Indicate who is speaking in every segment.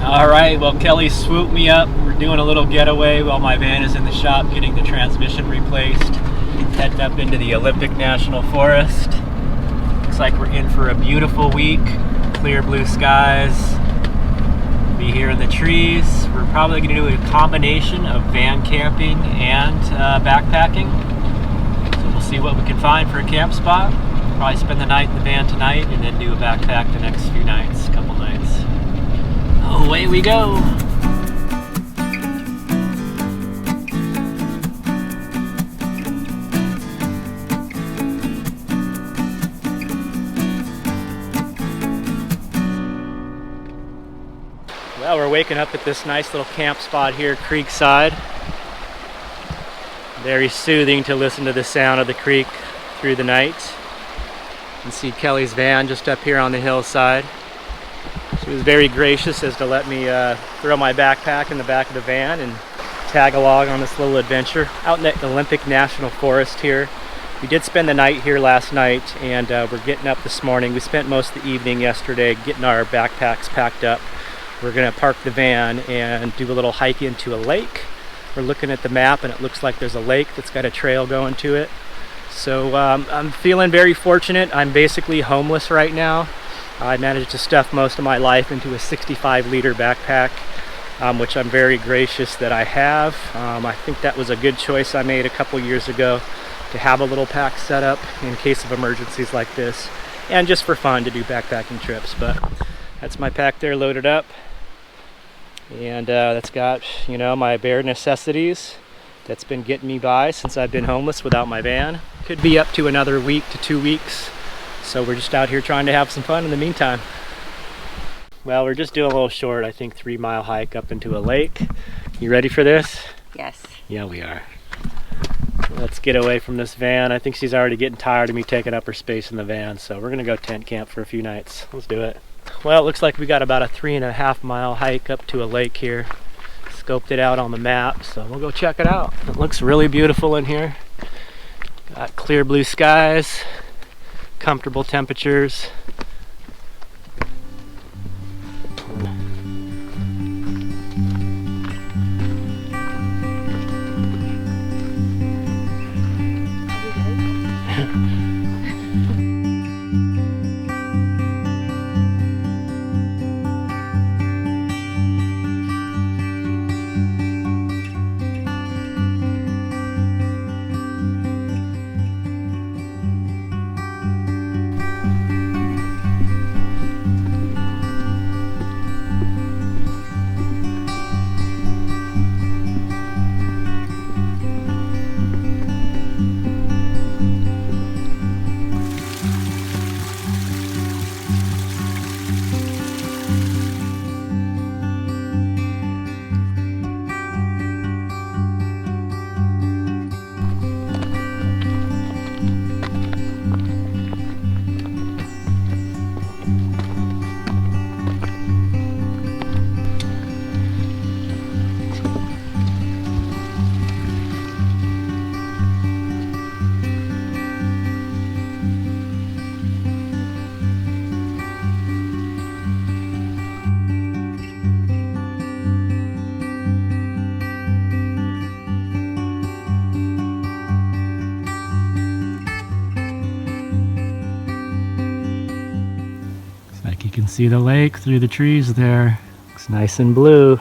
Speaker 1: All right, well, Kelly swooped me up. We're doing a little getaway while my van is in the shop getting the transmission replaced. Heading up into the Olympic National Forest. Looks like we're in for a beautiful week. Clear blue skies. Be here in the trees. We're probably going to do a combination of van camping and backpacking. So we'll see what we can find for a camp spot. Probably spend the night in the van tonight and then do a backpack the next few nights, couple nights. Away we go! Well, we're waking up at this nice little camp spot here, creekside. Very soothing to listen to the sound of the creek through the night. You can see Kelly's van just up here on the hillside. She was very gracious as to let me throw my backpack in the back of the van and tag along on this little adventure out in the Olympic National Forest here. We did spend the night here last night, and we're getting up this morning. We spent most of the evening yesterday getting our backpacks packed up. We're going to park the van and do a little hike into a lake. We're looking at the map and it looks like there's a lake that's got a trail going to it. So I'm feeling very fortunate. I'm basically homeless right now. I managed to stuff most of my life into a 65-liter backpack, which I'm very gracious that I have. I think that was a good choice I made a couple years ago to have a little pack set up in case of emergencies like this, and just for fun to do backpacking trips. But that's my pack there loaded up, and that's got, you know, my bare necessities. That's been getting me by since I've been homeless without my van. Could be up to another week to 2 weeks. So we're just out here trying to have some fun in the meantime. Well, we're just doing a little short, I think 3-mile hike up into a lake. You ready for this?
Speaker 2: Yes.
Speaker 1: Yeah, we are. Let's get away from this van. I think she's already getting tired of me taking up her space in the van, so we're gonna go tent camp for a few nights. Let's do it. Well, it looks like we got about a 3.5-mile hike up to a lake here. Scoped it out on the map, so we'll go check it out. It looks really beautiful in here. Got clear blue skies, comfortable temperatures. You can see the lake through the trees there. Looks nice and blue.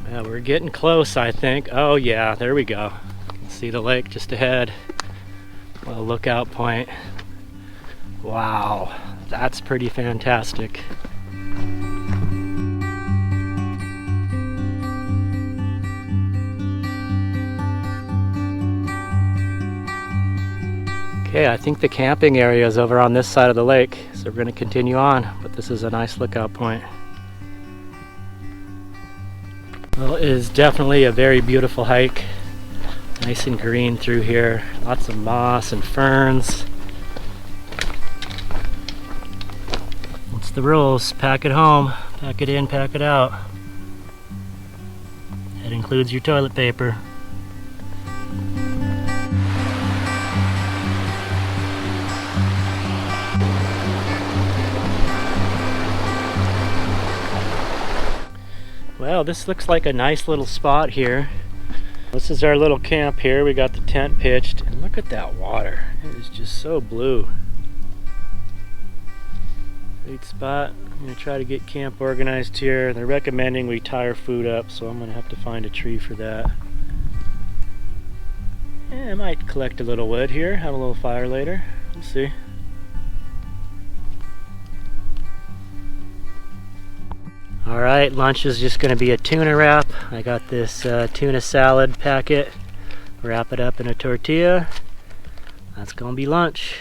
Speaker 1: Yeah, we're getting close, I think. Oh yeah, there we go. You can see the lake just ahead. Well, lookout point. Wow, that's pretty fantastic. Okay, I think the camping area is over on this side of the lake, so we're going to continue on, but this is a nice lookout point. Well, it is definitely a very beautiful hike. Nice and green through here. Lots of moss and ferns. What's the rules? Pack it home, pack it in, pack it out. That includes your toilet paper. Well, this looks like a nice little spot here. This is our little camp here. We got the tent pitched, and look at that water. It is just so blue. Great spot. I'm gonna try to get camp organized here. They're recommending we tie our food up, so I'm gonna have to find a tree for that. Yeah, I might collect a little wood here, have a little fire later. We'll see. Alright, lunch is just going to be a tuna wrap. I got this tuna salad packet. Wrap it up in a tortilla. That's going to be lunch.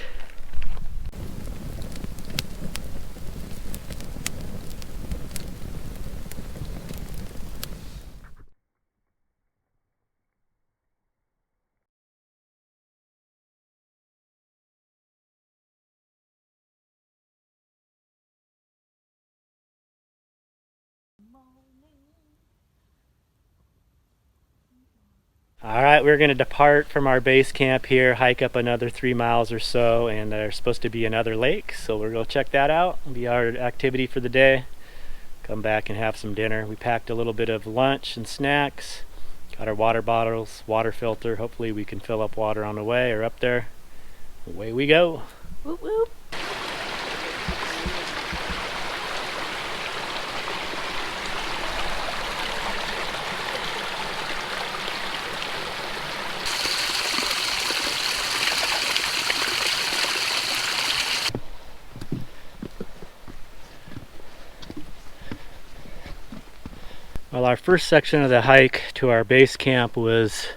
Speaker 1: Alright, we're going to depart from our base camp here, hike up another 3 miles or so, and there's supposed to be another lake, so we're going to check that out. It'll be our activity for the day. Come back and have some dinner. We packed a little bit of lunch and snacks. Got our water bottles, water filter. Hopefully we can fill up water on the way or up there. Away we go. Whoop, whoop. Well, our first section of the hike to our base camp was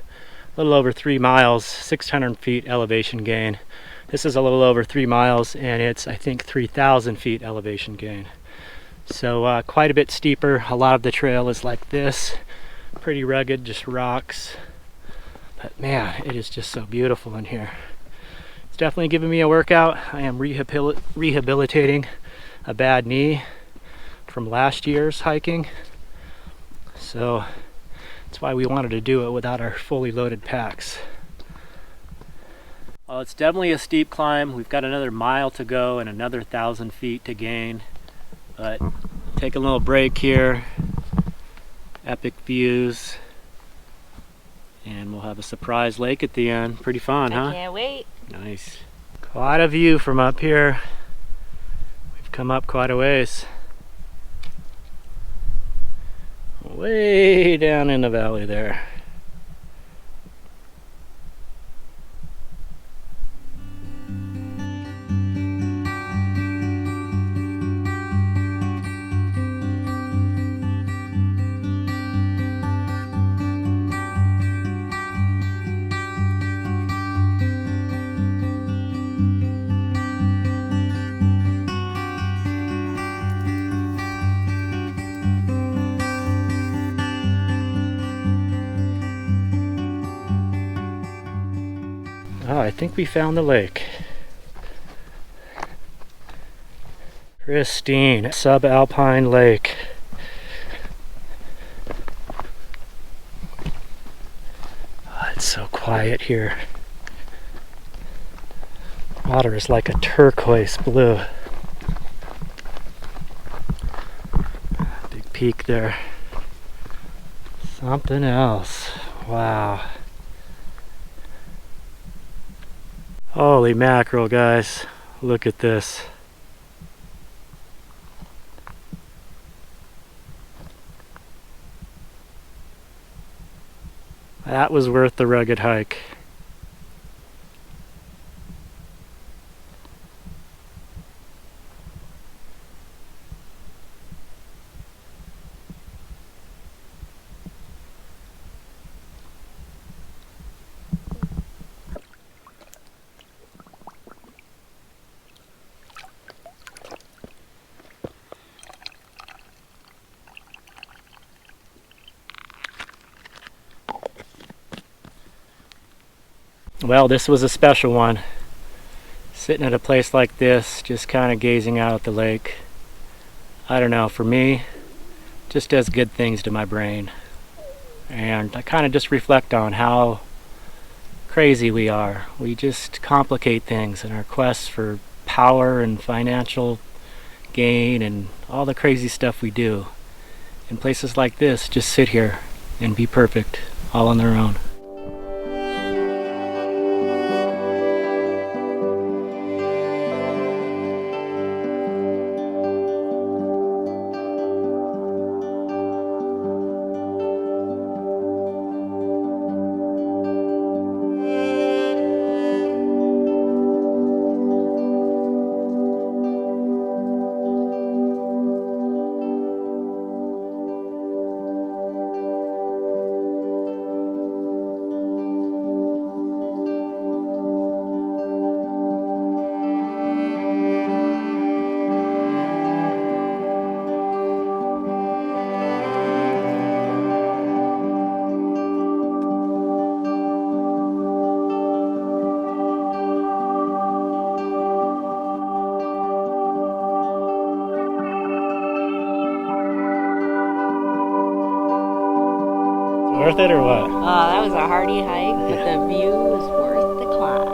Speaker 1: a little over 3 miles, 600 feet elevation gain. This is a little over 3 miles, and it's, I think, 3,000 feet elevation gain. So quite a bit steeper. A lot of the trail is like this, pretty rugged, just rocks. But man, it is just so beautiful in here. It's definitely giving me a workout. I am rehabilitating a bad knee from last year's hiking. So that's why we wanted to do it without our fully loaded packs. Well, it's definitely a steep climb. We've got another mile to go and another 1,000 feet to gain. But take a little break here. Epic views. And we'll have a surprise lake at the end. Pretty fun, huh?
Speaker 2: I can't wait.
Speaker 1: Nice. Quite a view from up here. We've come up quite a ways. Way down in the valley there. Oh, I think we found the lake. Pristine subalpine lake. Oh, it's so quiet here. Water is like a turquoise blue. Big peak there. Something else. Wow. Holy mackerel, guys. Look at this. That was worth the rugged hike. Well, this was a special one. Sitting at a place like this, just kind of gazing out at the lake. I don't know, for me, just does good things to my brain. And I kind of just reflect on how crazy we are. We just complicate things in our quest for power and financial gain and all the crazy stuff we do. And places like this just sit here and be perfect all on their own. Worth it or what?
Speaker 2: That was a hardy hike, but the view was worth the climb.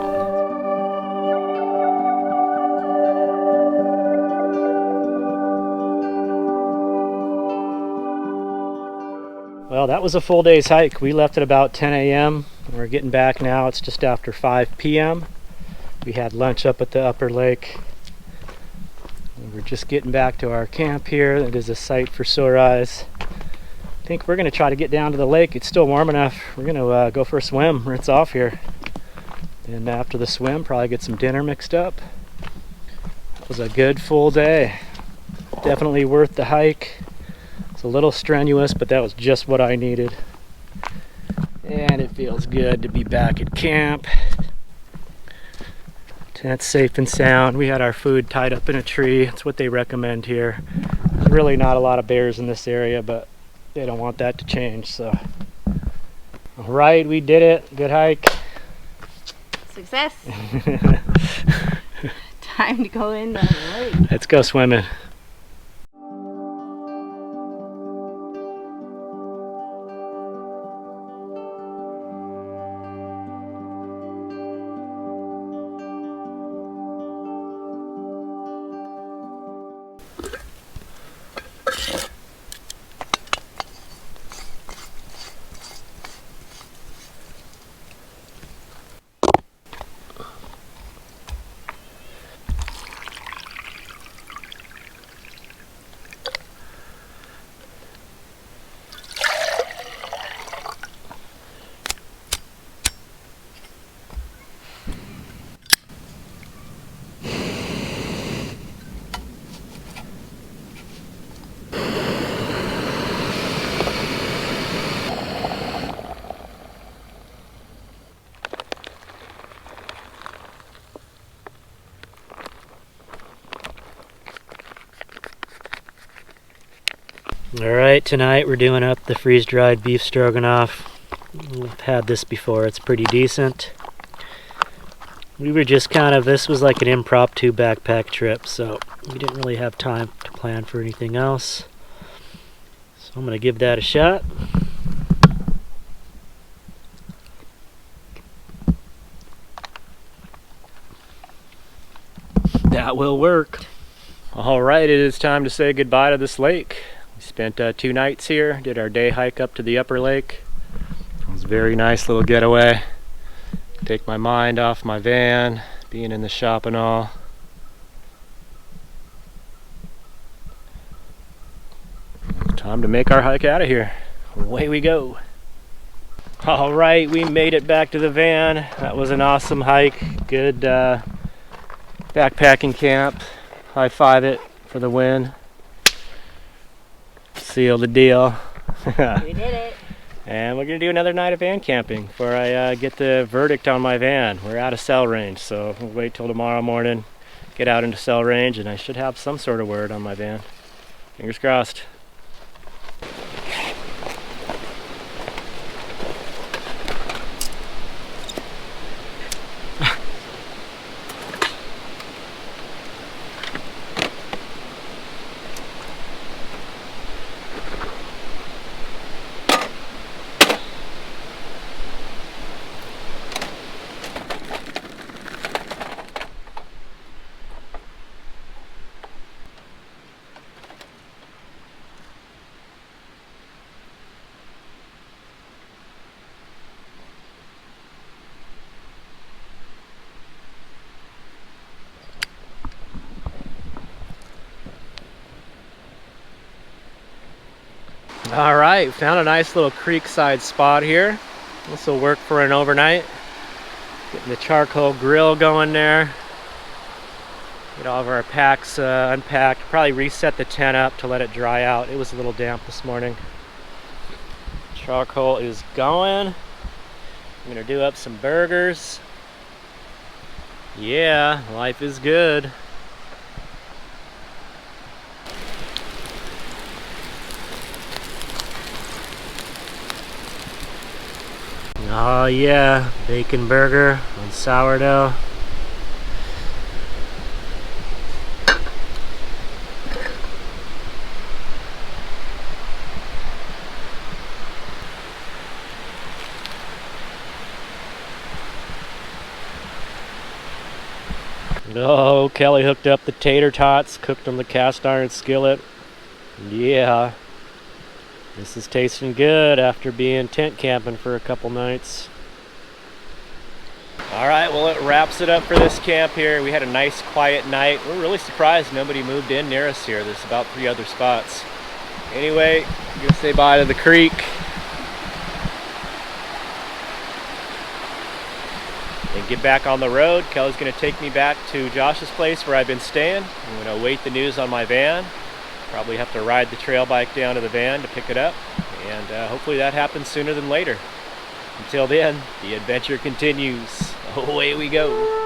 Speaker 1: Well, that was a full day's hike. We left at about 10 a.m. We're getting back now. It's just after 5 p.m. We had lunch up at the upper lake. We're just getting back to our camp here. It is a site for sore eyes. I think we're going to try to get down to the lake. It's still warm enough. We're going to go for a swim, rinse off here. And after the swim, probably get some dinner mixed up. It was a good full day. Definitely worth the hike. It's a little strenuous, but that was just what I needed. And it feels good to be back at camp. Tent's safe and sound. We had our food tied up in a tree. That's what they recommend here. There's really not a lot of bears in this area, but they don't want that to change, so. All right, we did it. Good hike.
Speaker 2: Success. Time to go in the lake.
Speaker 1: Let's go swimming. Alright, tonight we're doing up the freeze-dried beef stroganoff. We've had this before, it's pretty decent. We were just this was like an impromptu backpack trip, so we didn't really have time to plan for anything else. So I'm going to give that a shot. That will work. Alright, it is time to say goodbye to this lake. We spent 2 nights here, did our day hike up to the upper lake. It was a very nice little getaway. Take my mind off my van, being in the shop and all. Time to make our hike out of here. Away we go. Alright, we made it back to the van. That was an awesome hike. Good backpacking camp. High five it for the win. Seal the deal.
Speaker 2: We did it.
Speaker 1: And we're going to do another night of van camping before I get the verdict on my van. We're out of cell range, so we'll wait till tomorrow morning, get out into cell range, and I should have some sort of word on my van. Fingers crossed. All right, found a nice little creekside spot here. This will work for an overnight. Getting the charcoal grill going there. Get all of our packs unpacked. Probably reset the tent up to let it dry out. It was a little damp this morning. Charcoal is going. I'm gonna do up some burgers. Yeah, life is good. Oh yeah, bacon burger on sourdough. Oh, Kelly hooked up the tater tots, cooked on the cast iron skillet. Yeah, this is tasting good after being tent camping for a couple nights. All right, well, it wraps it up for this camp here. We had a nice quiet night. We're really surprised nobody moved in near us here. There's about 3 other spots. Anyway, I'm gonna say bye to the creek. And get back on the road. Kelly's gonna take me back to Josh's place where I've been staying. I'm gonna await the news on my van. Probably have to ride the trail bike down to the van to pick it up. And hopefully that happens sooner than later. Until then, the adventure continues. Away we go.